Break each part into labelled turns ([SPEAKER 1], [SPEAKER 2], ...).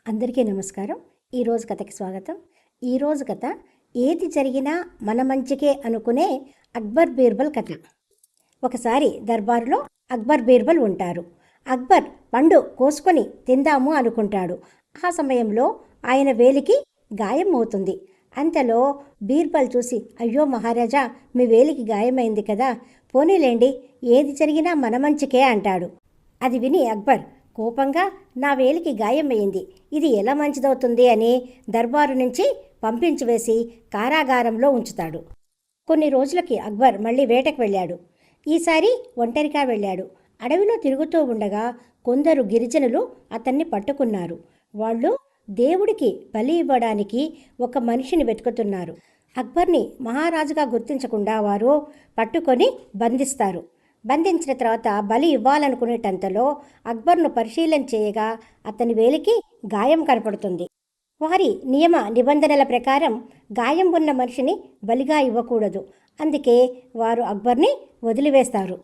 [SPEAKER 1] అందరికీ నమస్కారం. ఈరోజు కథకి స్వాగతం. ఈరోజు కథ ఏది జరిగినా మన మంచికే అనుకునే అక్బర్ బీర్బల్ కథ. ఒకసారి దర్బారులో అక్బర్ బీర్బల్ ఉంటారు. అక్బర్ పండు కోసుకొని తిందాము అనుకుంటాడు. ఆ సమయంలో ఆయన వేలికి గాయం అవుతుంది. అంతలో బీర్బల్ చూసి, అయ్యో మహారాజా, మీ వేలికి గాయమైంది కదా, పోనీలేండి, ఏది జరిగినా మన మంచికే అంటాడు. అది విని అక్బర్ కోపంగా, నా వేలికి గాయమయ్యింది, ఇది ఎలా మంచిదవుతుంది అని దర్బారు నుంచి పంపించివేసి కారాగారంలో ఉంచుతాడు. కొన్ని రోజులకి అక్బర్ మళ్ళీ వేటకు వెళ్ళాడు. ఈసారి ఒంటరిగా వెళ్ళాడు. అడవిలో తిరుగుతూ ఉండగా కొందరు గిరిజనులు అతన్ని పట్టుకున్నారు. వాళ్ళు దేవుడికి బలి ఇవ్వడానికి ఒక మనిషిని వెతుకుతున్నారు. అక్బర్ని మహారాజుగా గుర్తించకుండా వారు పట్టుకొని బంధిస్తారు. బంధించిన తర్వాత బలి ఇవ్వాలనుకునేటంతలో అక్బర్ను పరిశీలన చేయగా అతని వేలికి గాయం కనపడుతుంది. వారి నియమ నిబంధనల ప్రకారం గాయం ఉన్న మనిషిని బలిగా ఇవ్వకూడదు. అందుకే వారు అక్బర్ని వదిలివేస్తారు.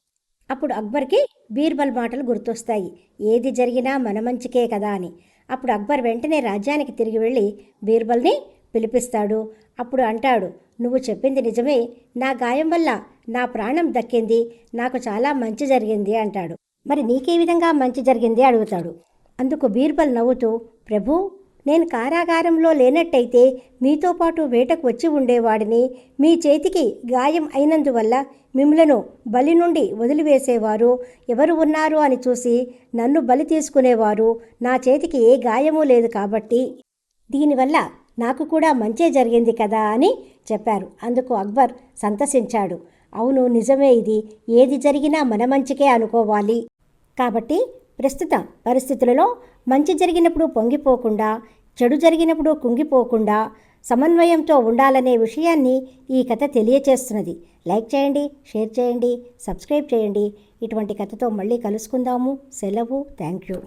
[SPEAKER 1] అప్పుడు అక్బర్కి బీర్బల్ మాటలు గుర్తొస్తాయి, ఏది జరిగినా మన మంచికే కదా అని. అప్పుడు అక్బర్ వెంటనే రాజ్యానికి తిరిగి వెళ్ళి బీర్బల్ని పిలిపిస్తాడు. అప్పుడు అంటాడు, నువ్వు చెప్పింది నిజమే, నా గాయం వల్ల నా ప్రాణం దక్కింది, నాకు చాలా మంచి జరిగింది అంటాడు. మరి నీకే విధంగా మంచి జరిగింది అడుగుతాడు. అందుకు బీర్బల్ నవ్వుతూ, ప్రభూ, నేను కారాగారంలో లేనట్టయితే మీతో పాటు వేటకు వచ్చి ఉండేవాడిని. మీ చేతికి గాయం అయినందువల్ల మిమ్మలను బలి నుండి వదిలివేసేవారు ఎవరు ఉన్నారు అని చూసి నన్ను బలి తీసుకునేవారు. నా చేతికి ఏ గాయమూ లేదు కాబట్టి దీనివల్ల నాకు కూడా మంచే జరిగింది కదా అని చెప్పారు. అందుకు అక్బర్ సంతసించాడు. అవును, నిజమే, ఇది ఏది జరిగినా మన మంచికే అనుకోవాలి. కాబట్టి ప్రస్తుత పరిస్థితులలో మంచి జరిగినప్పుడు పొంగిపోకుండా, చెడు జరిగినప్పుడు కుంగిపోకుండా సమన్వయంతో ఉండాలనే విషయాన్ని ఈ కథ తెలియచేస్తున్నది. లైక్ చేయండి, షేర్ చేయండి, సబ్స్క్రైబ్ చేయండి. ఇటువంటి కథతో మళ్ళీ కలుసుకుందాము. సెలవు. Thank you.